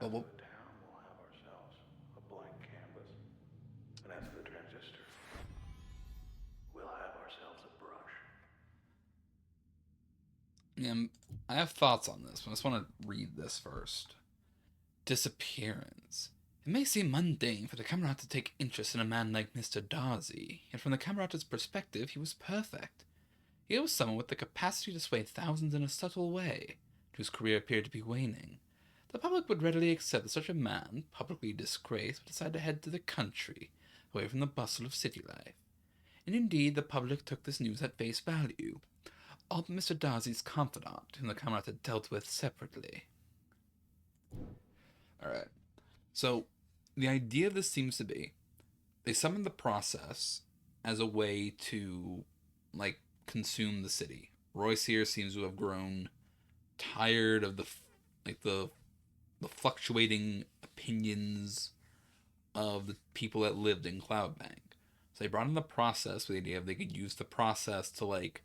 As Well, for the town, we'll have ourselves a blank canvas. And as for the transistor, we'll have ourselves a brush. I have thoughts on this, but I just want to read this first. Disappearance. It may seem mundane for the Camerata to take interest in a man like Mr. Darcy, yet from the Camerata's perspective, he was perfect. He was someone with the capacity to sway thousands in a subtle way, whose career appeared to be waning. The public would readily accept that such a man, publicly disgraced, would decide to head to the country, away from the bustle of city life. And indeed, the public took this news at face value, all but Mr. Darcy's confidant, whom the Camerata dealt with separately. Alright, so the idea of this seems to be they summoned the process as a way to, like, consume the city. Royce here seems to have grown tired of like the fluctuating opinions of the people that lived in Cloudbank. So they brought in the process with the idea of they could use the process to like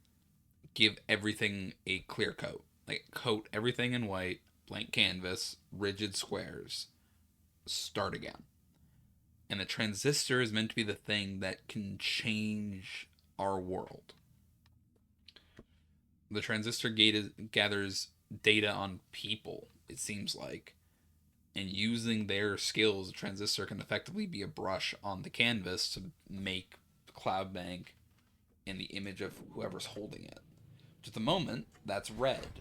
give everything a clear coat. Like coat everything in white, blank canvas, rigid squares, start again. And the transistor is meant to be the thing that can change our world. The transistor gathers data on people, it seems like, and using their skills, the transistor can effectively be a brush on the canvas to make Cloudbank in the image of whoever's holding it. Which at the moment, that's red.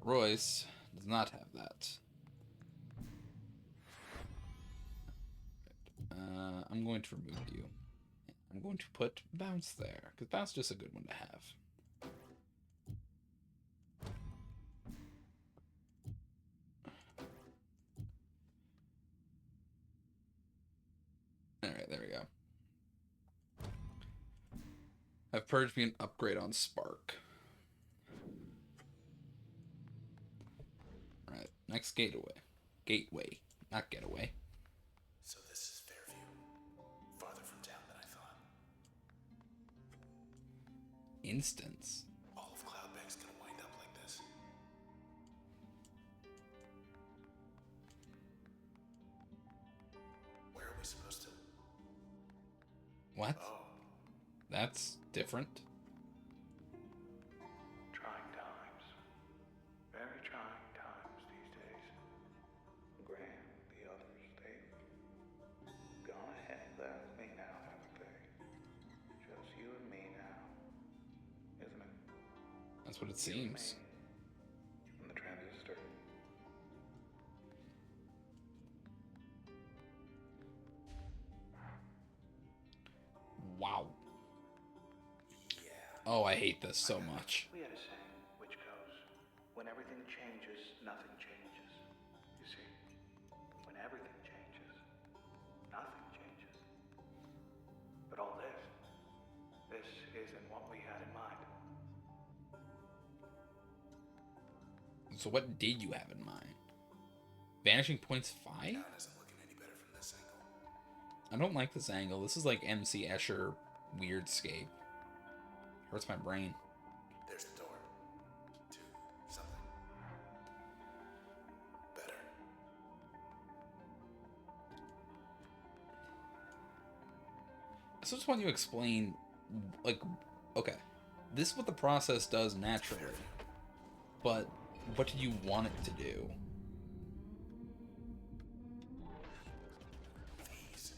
Royce does not have that. I'm going to remove you. I'm going to put bounce there, because bounce is just a good one to have. Alright, there we go. Have purged me an upgrade on Spark. Alright, next gateway. Gateway, not getaway. So this is Fairview. Farther from town than I thought. Instance. All of Cloudbank's gonna wind up like this. Where are we supposed to? What? Oh, That's different. Trying times. Very trying times these days. Graham, the others, they've gone ahead and left me now, haven't they? Just you and me now. Isn't it? That's what it You and seems. me. And the transistor. Wow. yeah. Oh, I hate this so much. We had a saying which goes, when everything changes, nothing changes. You see, when everything changes, nothing changes. But all this isn't what we had in mind. So what did you have in mind? Vanishing Point's 5? Town isn't looking any better from this angle. I don't like this angle. This is like MC Escher weirdscape. Hurts my brain. There's the door. To something. Better. I just want you to explain, like, okay, this is what the process does naturally, but what do you want it to do? Please.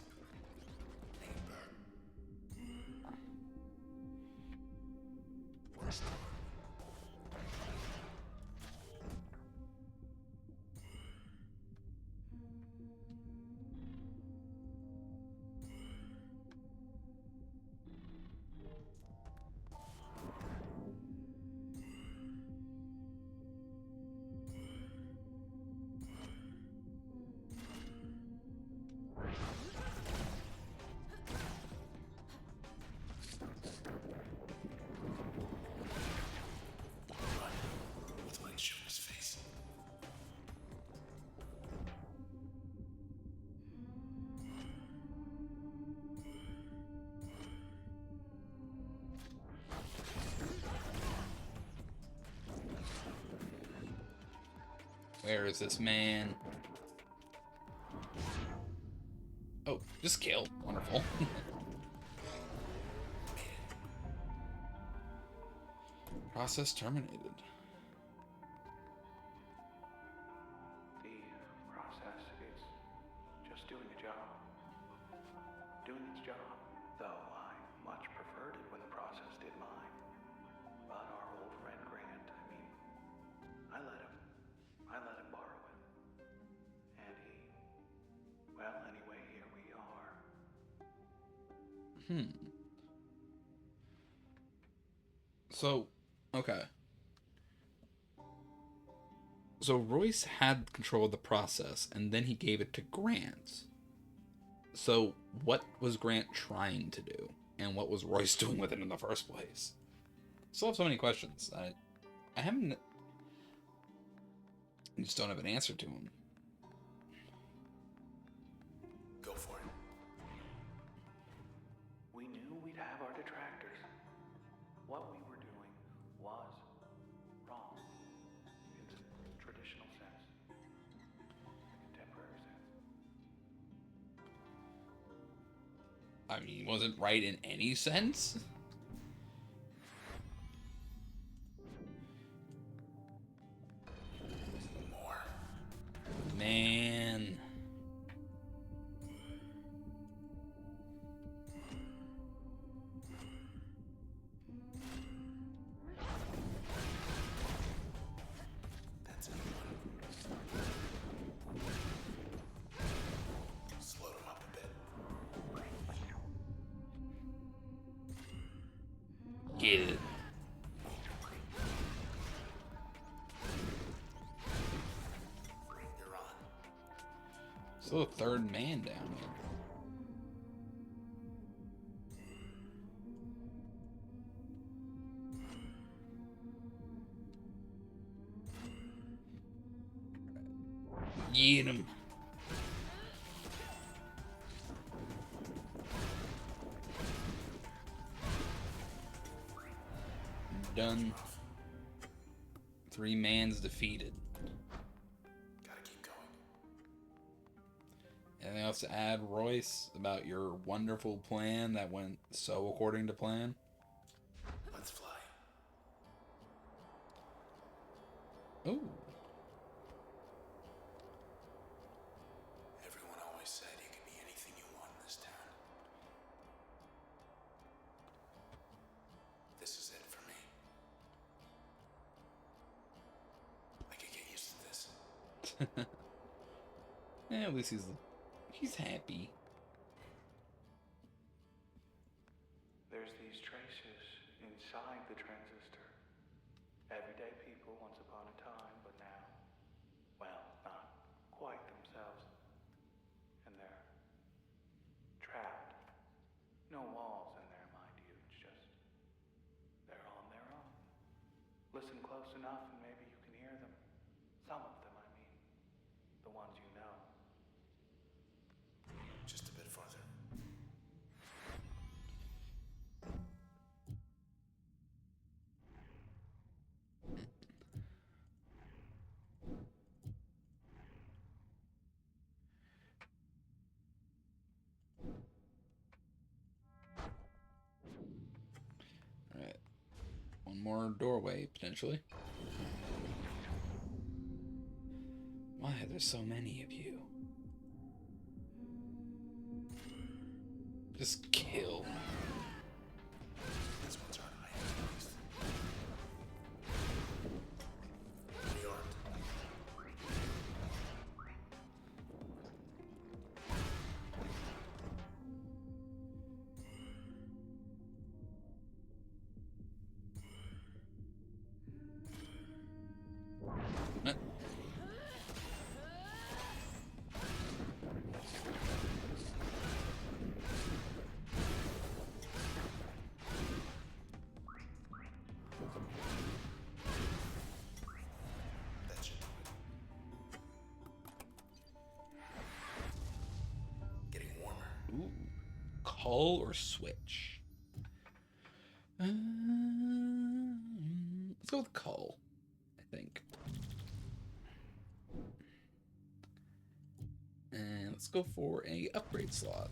Where is this man? Oh, just kill. Wonderful. Process terminated. The process is just doing a job. Doing its job. Though I much preferred it when the process did mine. But our old friend Grant, I let him borrow it. And well, anyway, here we are. So, okay. So Royce had control of the process, and then he gave it to Grant. So, what was Grant trying to do? And what was Royce doing with it in the first place? Still have so many questions. I just don't have an answer to them. Go for it. We knew we'd have our detractors. What we were doing was wrong. In the traditional sense. The contemporary sense. I mean, was it right in any sense? More. Man. That's a good one. Slowed him up a bit. Get it. You're on. Still a third man down here. Get him. Done. 3 mans defeated. Gotta keep going. Anything else to add, Royce, about your wonderful plan that went so according to plan? Let's fly. Ooh. Everyone always said you could be anything you want in this town. This is it for me. I could get used to this. At least he's happy. There's these traces inside the transistor. Everyday people once upon a time, but now, well, not quite themselves. And they're trapped. No walls in there, mind you. It's just, they're on their own. Listen close enough and maybe you can hear them. Some of them, I mean. The ones you know. Just a bit farther. Alright. One more doorway, potentially. Why are there so many of you? Just kill. These ones aren't hiding at least. We aren't. That should do it. Getting warmer. Ooh. Call or switch? Let's go with call, I think. And let's go for a upgrade slot.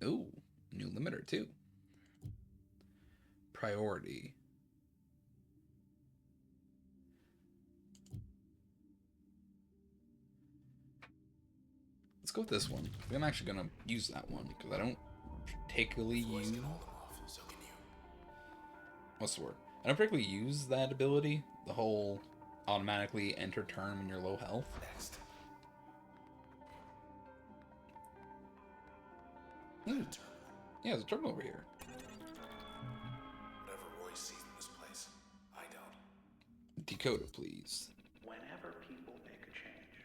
Ooh, new limiter too. Priority. Let's go with this one. I'm actually gonna use that one because I don't particularly use. What's the word? I don't particularly use that ability. The whole automatically enter turn when you're low health. Next. Yeah, there's a terminal over here. Whatever Royce sees in this place, I don't. Decode it, please. Whenever people make a change,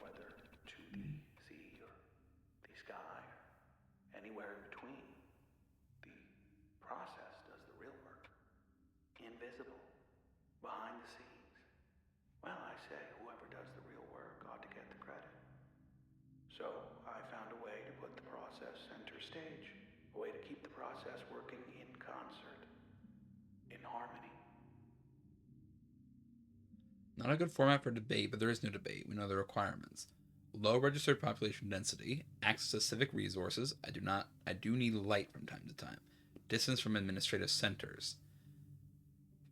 whether to the sea or the sky or anywhere in between, the process does the real work. Invisible, behind the scenes. Well, I say whoever does the real work ought to get the credit. So I found a way to put the process center stage, a way to keep the process working in concert, in harmony. Not a good format for debate, but there is no debate. We know the requirements. Low registered population density, access to civic resources. I do need light from time to time. Distance from administrative centers.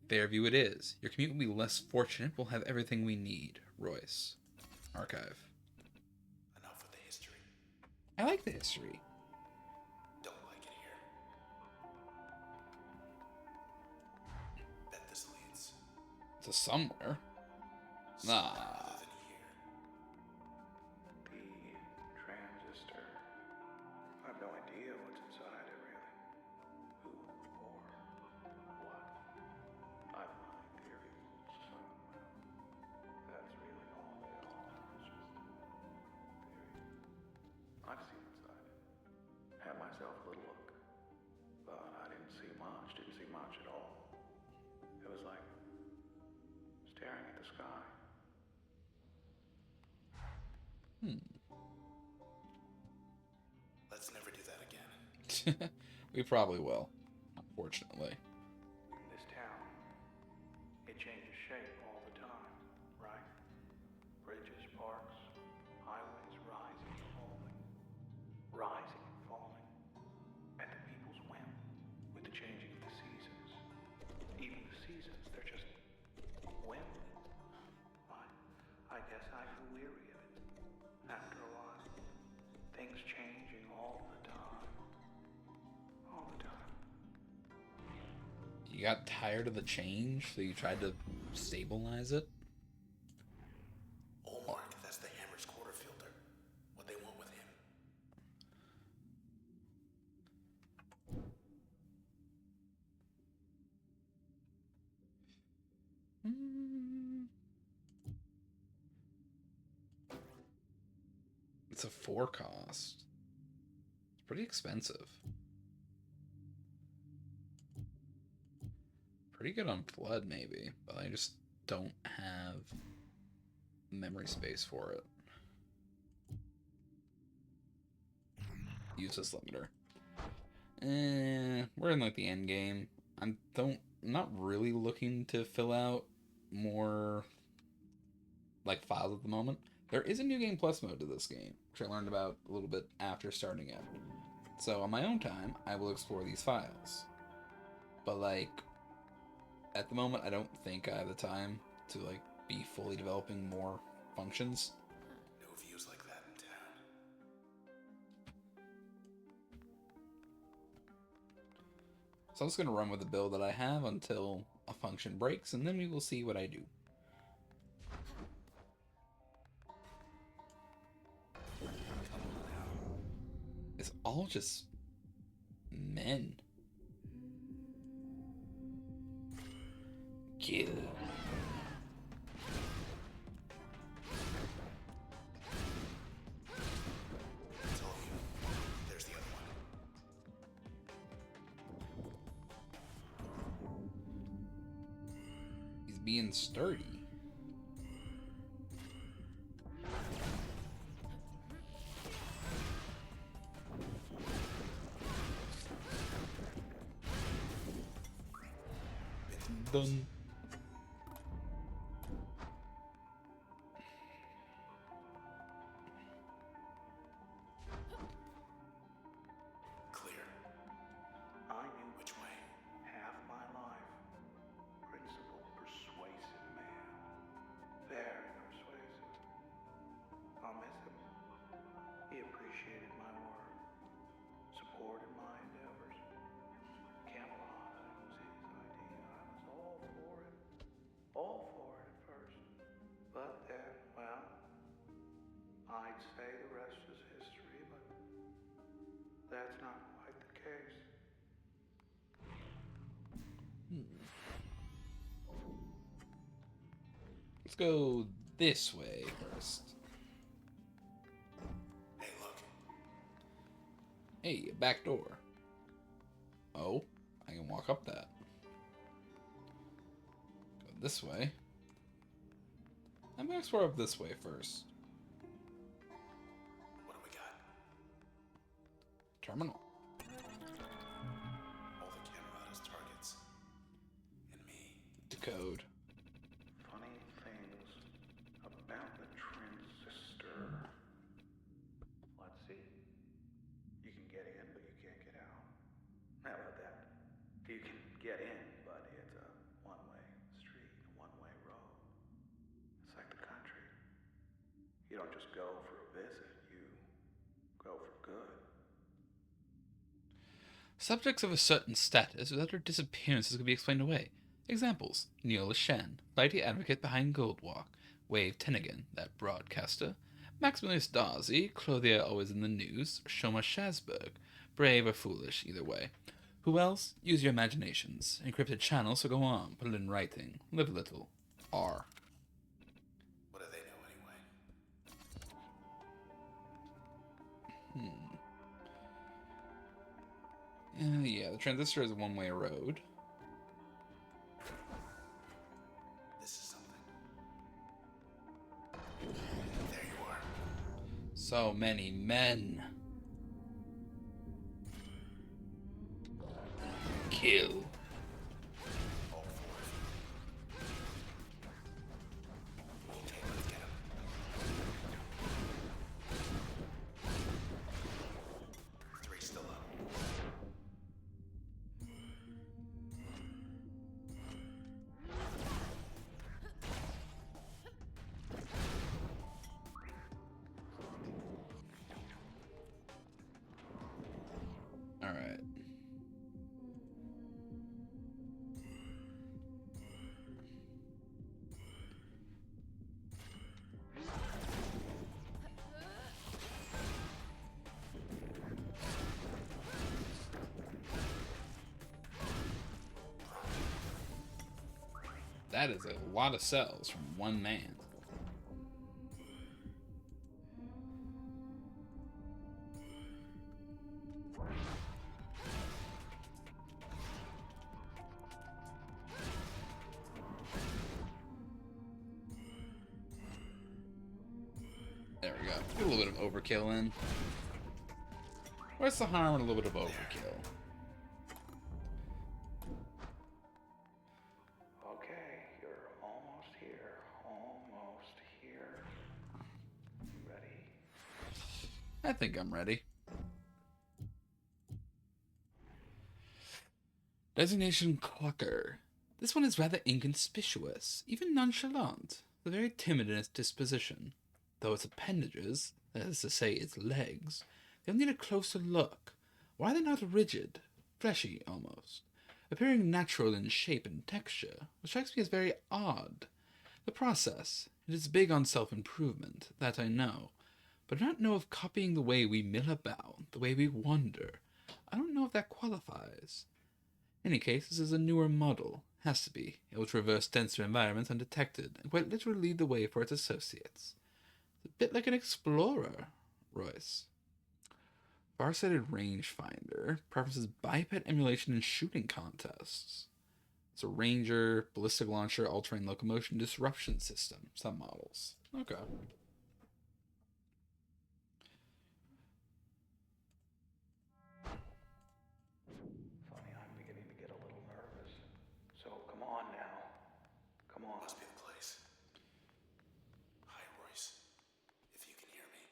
Fairview it is. Your commute will be less fortunate. We'll have everything we need. Royce. Archive. Enough with the history. I like the history. Don't like it here. Bet this leads. To somewhere. Nah. Other than here. The transistor. I have no idea what's inside it, really. Who or what? I've my theory. That's really all they are. It's just theory. I've seen inside it. Had myself a little look. But I didn't see much. Didn't see much at all. It was like staring at the sky. Let's never do that again. We probably will. Unfortunately. This town, it changes shape all the time, right? Bridges, parks, highways rising and falling. Rising and falling. At the people's whim, with the changing of the seasons. Even the seasons, they're just whim. I guess I grew weary of it. After a while. Things changing all the time. All the time. You got tired of the change, so you tried to stabilize it? Oh, Mark, that's the Hammer's quarter filter. What they want with him. It's a 4 cost. It's pretty expensive. Pretty good on flood, maybe, but I just don't have memory space for it. Use this limiter. We're in like the end game. I'm not really looking to fill out more like files at the moment. There is a new game plus mode to this game, which I learned about a little bit after starting it. So on my own time, I will explore these files. But like, at the moment, I don't think I have the time to like be fully developing more functions. No views like that in town. So I'm just going to run with the build that I have until a function breaks, and then we will see what I do. It's all just men. Kill. Told you. There's the other one. He's being sturdy. Done. that's not quite the case. Let's go this way first. Hey, look. Hey, a back door. Oh, I can walk up that. Go this way. I'm gonna explore up this way first. What do we got? Terminal. All the Camerata's targets. And me. Decode. Funny things about the transistor. Let's see. You can get in, but you can't get out. How about that? You can get in, but it's a one-way street, a one-way road. It's like the country. You don't just go for a visit, you go for good. Subjects of a certain status without their disappearances could be explained away. Examples: Neil Shen, flighty advocate behind Goldwalk; Wave Tennigan, that broadcaster; Maximilius Darcy, clothier always in the news; Shoma Shasberg, brave or foolish, either way. Who else? Use your imaginations. Encrypted channel, so go on, put it in writing. Live a little. R. What do they know anyway? Yeah, the transistor is a one-way road. This is something. There you are. So many men. Kill. All four of you. Okay, let's get him. Three still up. All right. That is a lot of cells from one man. There we go. Get a little bit of overkill in. What's the harm in a little bit of overkill? Okay, you're almost here. Almost here. Ready? I think I'm ready. Designation Clucker. This one is rather inconspicuous, even nonchalant, but very timid in its disposition. Though its appendages, that is to say its legs, they'll need a closer look. Why are they not rigid, fleshy almost, appearing natural in shape and texture, which strikes me as very odd. The process, it is big on self-improvement, that I know, but I do not know if copying the way we mill about, the way we wander. I don't know if that qualifies. In any case, this is a newer model. Has to be. It will traverse denser environments undetected, and quite literally lead the way for its associates. It's a bit like an explorer, Royce. Farsighted rangefinder preferences biped emulation in shooting contests. It's a ranger, ballistic launcher, all-terrain locomotion disruption system. Some models. Okay. Funny, I'm beginning to get a little nervous. So come on now. Come on. Must be the place. Hi, Royce. If you can hear me.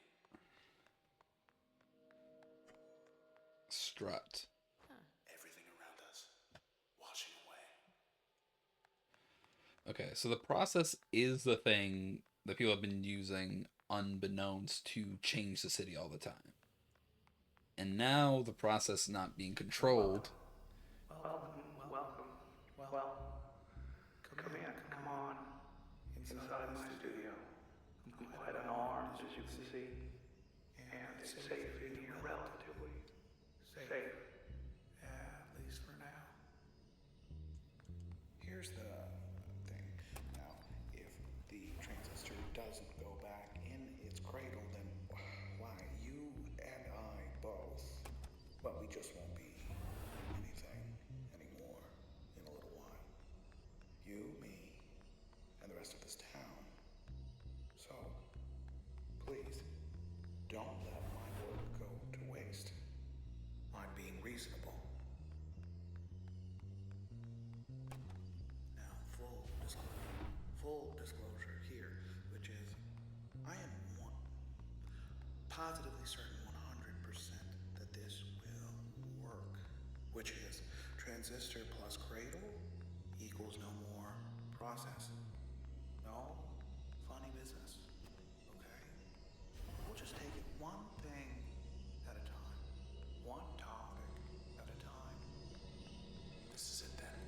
Strut. Everything around us. Washing away. Okay, so the process is the thing that people have been using unbeknownst to change the city all the time. And now the process is not being controlled. Welcome. Well, come in. Come on. Inside my studio. I'm quite unarmed, as you can see. And it's safe in here relatively. Safe. At least for now. Here's the thing. Now, if the transistor doesn't go back in its cradle, then why, you and I both, well, we just won't be anything anymore in a little while. You, me, and the rest of this town. So, please, don't let my work go to waste. I'm being reasonable. Now, full disclosure here, which is, I am positively certain 100% that this will work, which is transistor plus cradle equals no more process. No funny business, okay? We'll just take it one thing at a time, one topic at a time. This is it then.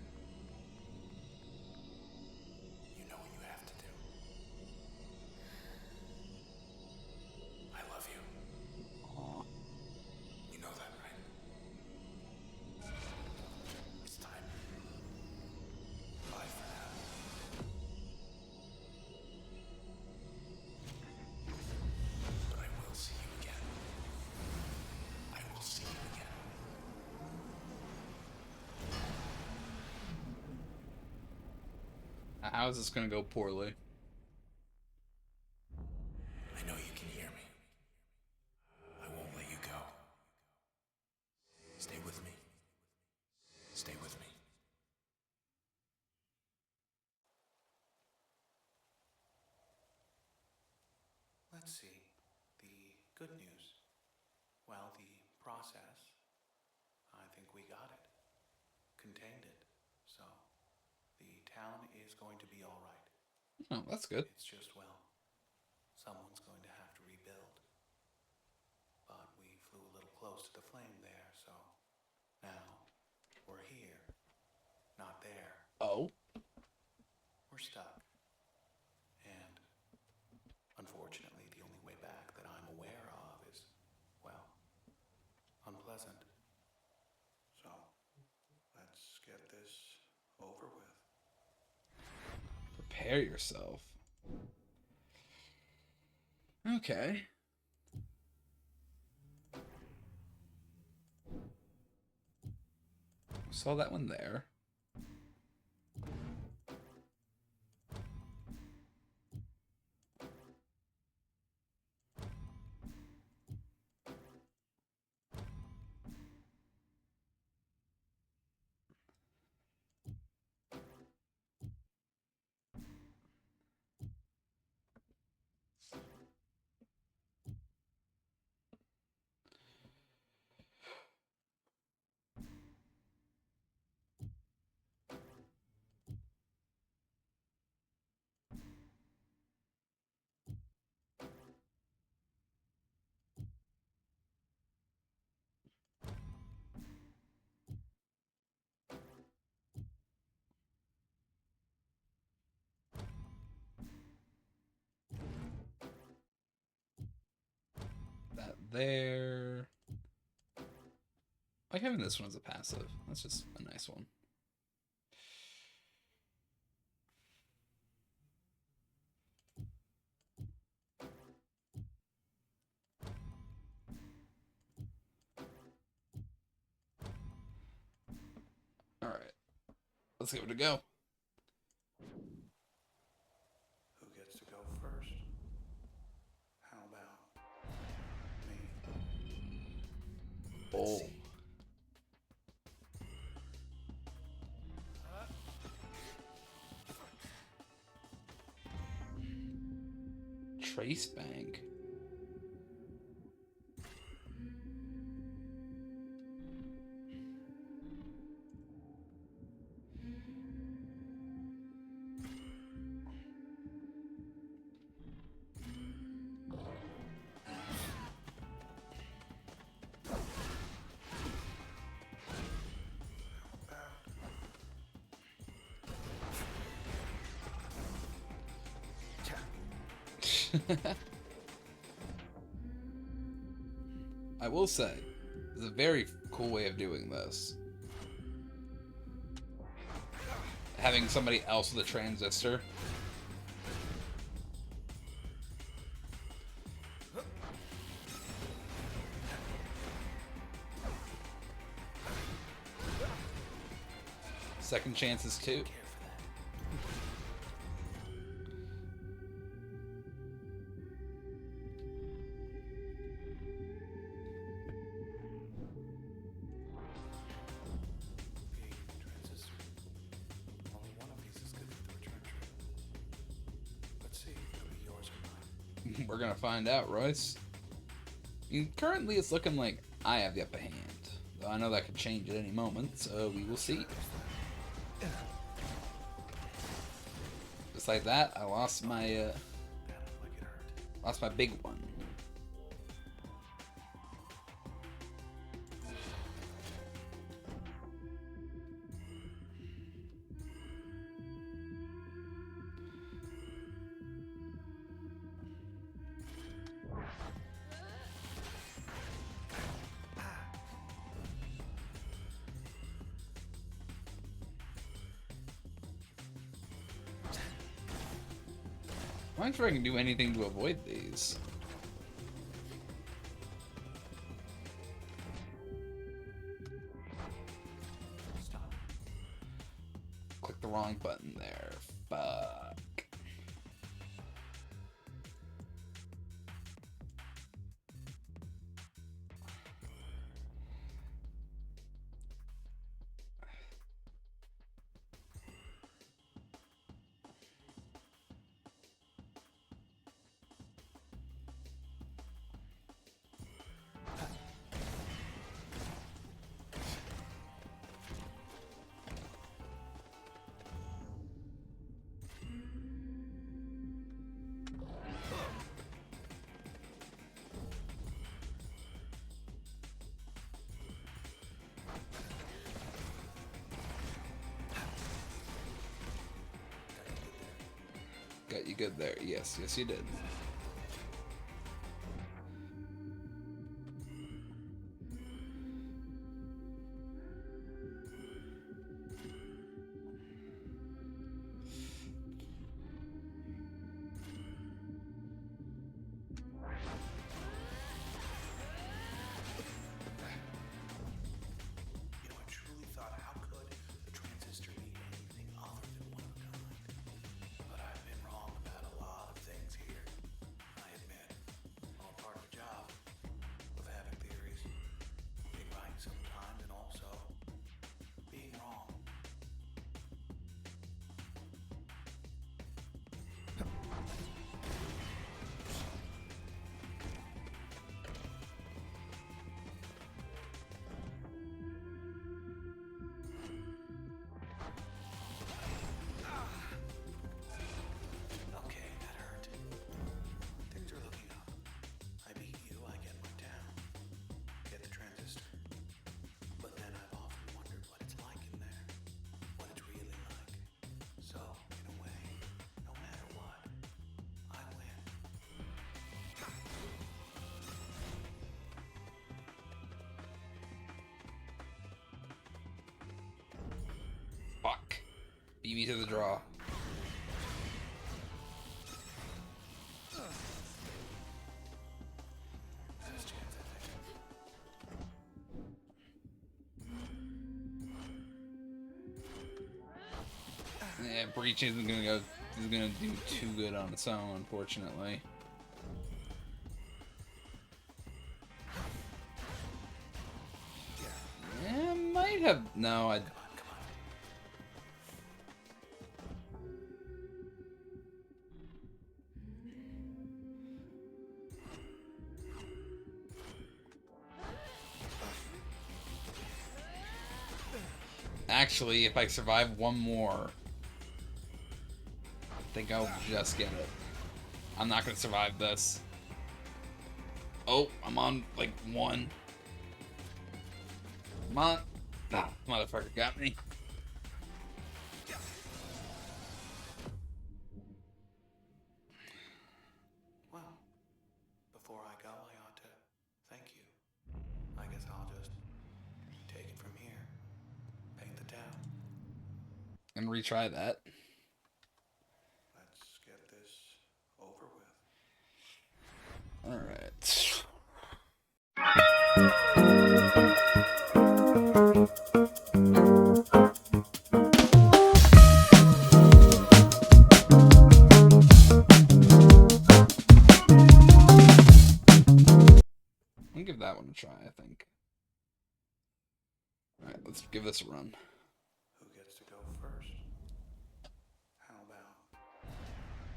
You know what you have to do. I love you. You know that, right? It's time. Bye for now. But I will see you again. I will see you again. How is this going to go poorly? I know you can hear me. I won't let you go. Stay with me. Stay with me. Let's see. The good news. Well, the process, I think we got it. Contained it. So, the town is going to be all right. Oh, that's good. It's just, well, someone's going to have to rebuild. But we flew a little close to the flame there, so now we're here, not there. Oh. We're stuck. And unfortunately, the only way back that I'm aware of is, well, unpleasant. So, let's get this over with. Prepare yourself. Okay. Saw that one there. That there. I like having this one as a passive. That's just a nice one. All right. Let's give it a go. Who gets to go first? How about me? Oh. Trace Bank. I will say, it's a very cool way of doing this. Having somebody else with a transistor. Second chances too. Transistor. Only one of these is good for the return trip. Let's see if it'll be yours or mine. We're gonna find out, Royce. I mean, currently, it's looking like I have the upper hand. Though I know that could change at any moment, so we will see. Just like that, I lost my big one. I'm not sure I can do anything to avoid these. Stop. Click the wrong button there. Fuck. Got you good there. Yes, yes you did. You know, I truly thought, how could the transistor be anything other than one of a kind? But I've been wrong about a lot of things here. I admit, all part of the job of having theories, being right sometimes, and also being wrong. Okay, that hurt. Things are looking up. I beat you, I get my town. Get the transistor. But then I've often wondered what it's like in there. What it's really like. So, in a way, no matter what, I win. Fuck. Beat me to the draw. Last chance, I think. Yeah, Breach isn't gonna do too good on its own, unfortunately. Yeah, might have. No, I. Come on. Actually, if I survive one more, I think I'll just get it. I'm not gonna survive this. Oh, I'm on like one. Come on. Ah, motherfucker got me. Well, before I go, I ought to thank you. I guess I'll just And retry that. Let's get this over with. All right. I'll give that one a try, I think. Alright, let's give this a run. Who gets to go first? How about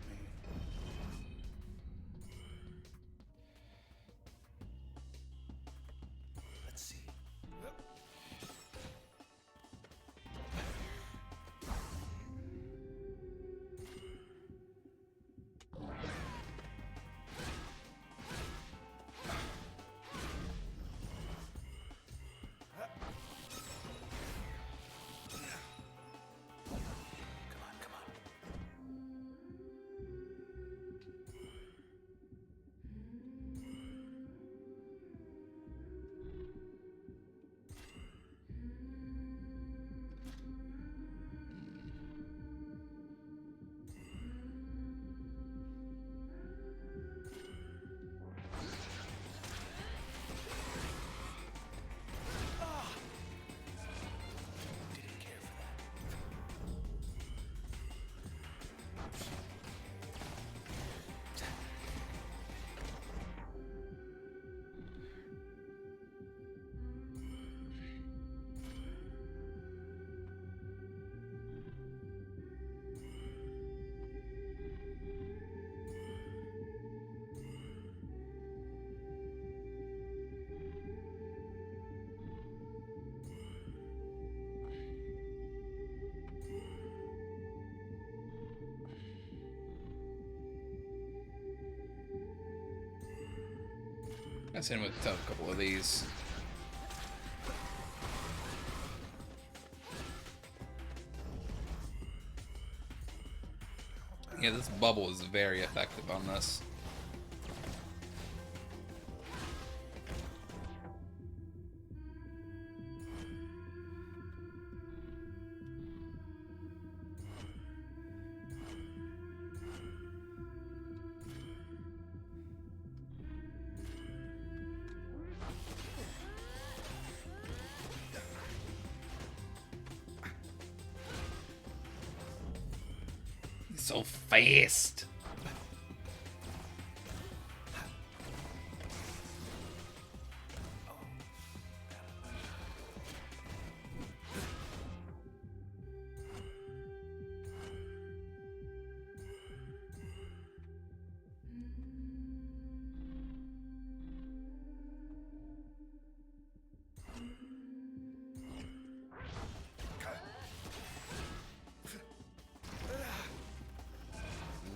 me? Let's see. Come on. Didn't care for that. Let's hit him with a couple of these. Yeah, this bubble is very effective on this. He's so fast.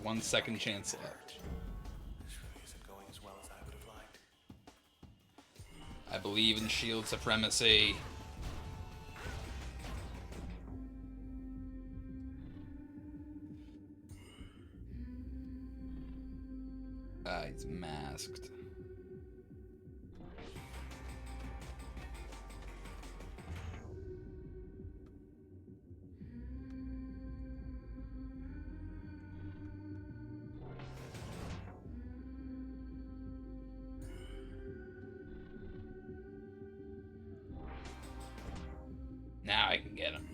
One second chance left. This really isn't going as well as I would have liked. I believe in shield supremacy. He's masked. Now I can get him.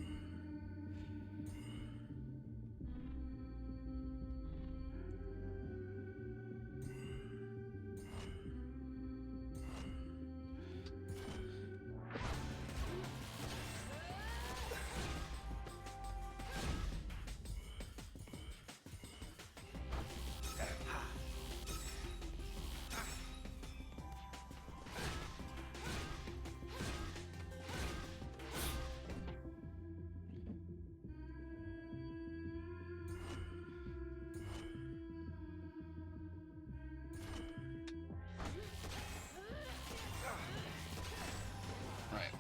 Right.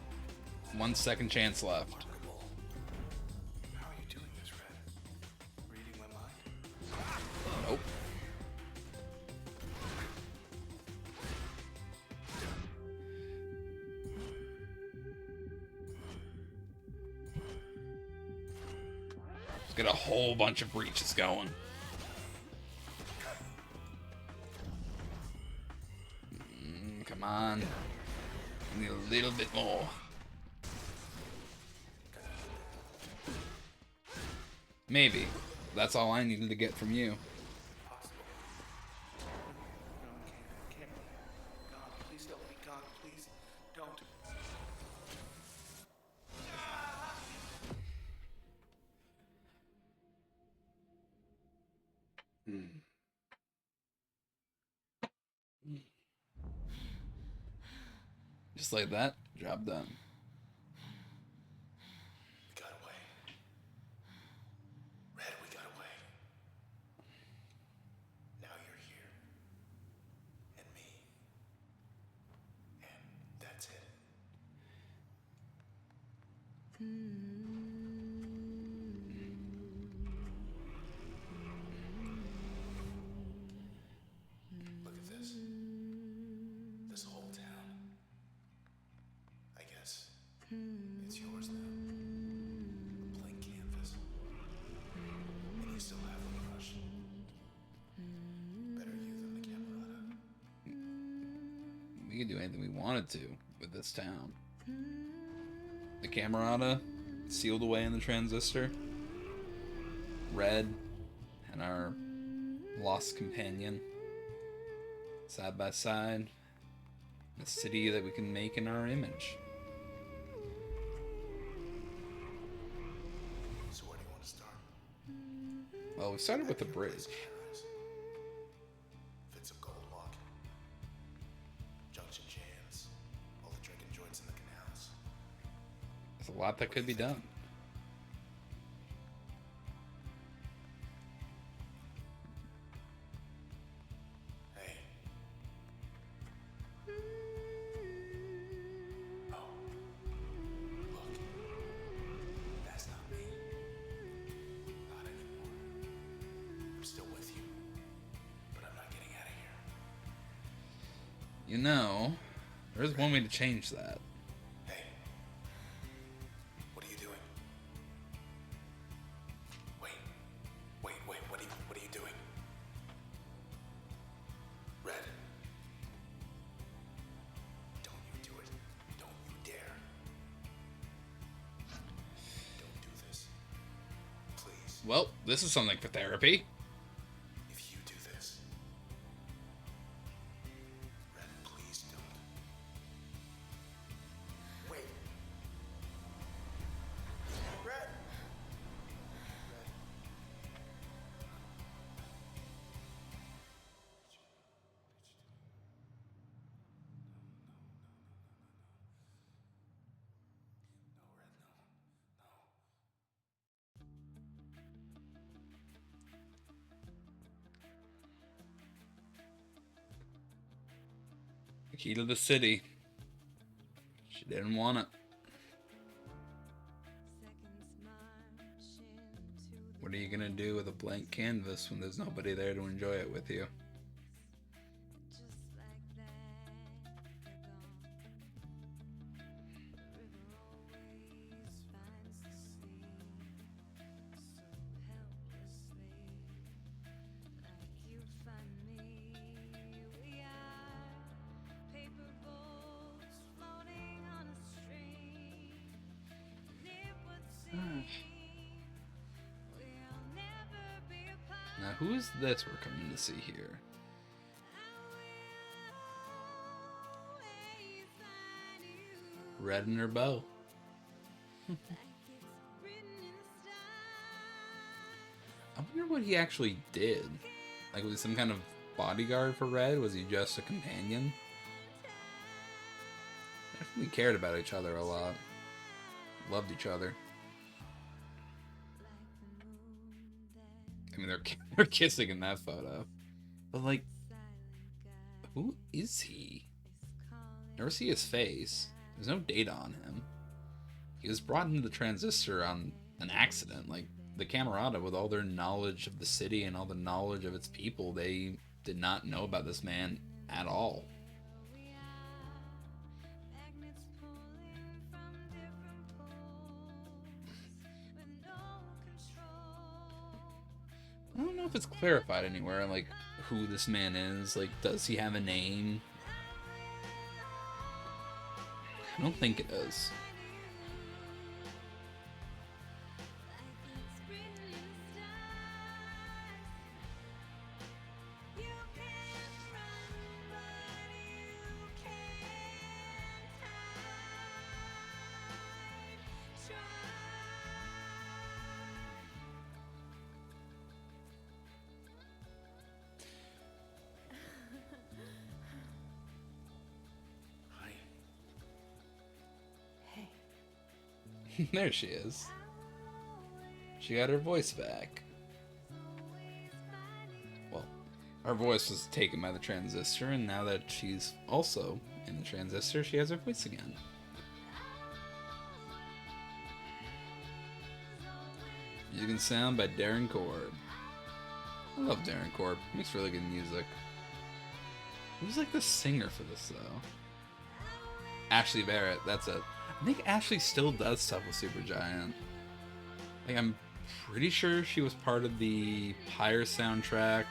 1 second chance left. How are you doing this, Red? Reading my mind? Nope. Get a whole bunch of breaches going. Come on. I need a little bit more. Maybe. That's all I needed to get from you. Possible. No, I can't. God, please don't be God, please. Don't. Just like that, job done. We got away. Red, we got away. Now you're here. And me. And that's it. Look at this. This whole town. I guess it's yours now. A blank canvas. And you still have the brush. Better you than the Camerata. We could do anything we wanted to with this town. The Camerata sealed away in the Transistor. Red and our lost companion side by side. A city that we can make in our image. So where do you want to start? Well, we started with the bridge. Fits of Goldwalk. Junction jams. All the drinking joints in the canals. There's a lot that could be done. Hey. Oh. Look. That's not me. Not anymore. I'm still with you. But I'm not getting out of here. You know, there's one way to change that. Hey. What are you doing? Wait. What are you doing? Red. Don't you do it. Don't you dare. Don't do this. Please. Well, this is something for therapy. If you do this. Red, please don't. Wait. Red. Red. No, Red, no. The key to the city. She didn't want it. What are you gonna do with a blank canvas when there's nobody there to enjoy it with you? Now, who is this we're coming to see here? Red and her bow. I wonder what he actually did. Like, was he some kind of bodyguard for Red? Was he just a companion? They definitely cared about each other a lot. Loved each other. I mean, they're kissing in that photo. But, like, who is he? Never see his face. There's no data on him. He was brought into the Transistor on an accident. Like, the Camerata, with all their knowledge of the city and all the knowledge of its people, they did not know about this man at all. if it's clarified anywhere, like, who this man is. Like, does he have a name? I don't think it is. Hi. Hey. There she is. She got her voice back. Well, her voice was taken by the Transistor, and now that she's also in the Transistor, she has her voice again. Music and sound by Darren Korb. I love Darren Korb. He makes really good music. Who's like the singer for this though? Ashley Barrett, that's it. I think Ashley still does stuff with Supergiant. Like, I'm pretty sure she was part of the Pyre soundtrack,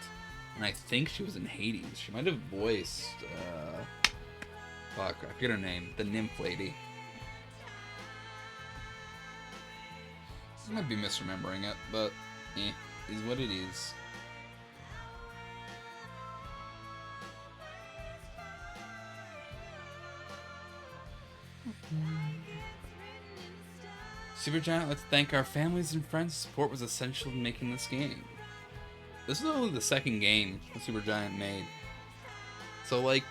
and I think she was in Hades. She might have voiced, fuck, I forget her name, the nymph lady. I might be misremembering it, but is what it is. Supergiant, let's thank our families and friends. Support was essential in making this game. This is only the second game that Supergiant made. So, like,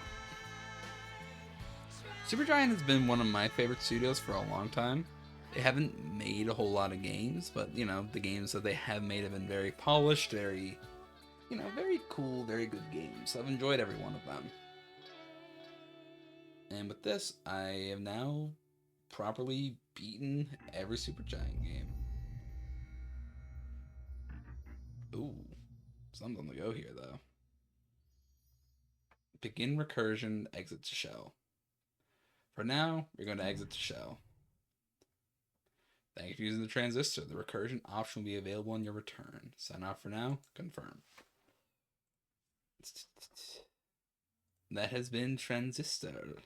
Supergiant has been one of my favorite studios for a long time. They haven't made a whole lot of games, but, you know, the games that they have made have been very polished, very, you know, very cool, very good games. I've enjoyed every one of them. And with this, I have now properly beaten every Supergiant game. Ooh, something to go here, though. Begin recursion, exit to shell. For now, we're going to exit to shell. Thank you for using the Transistor. The recursion option will be available on your return. Sign off for now. Confirm. That has been Transistor.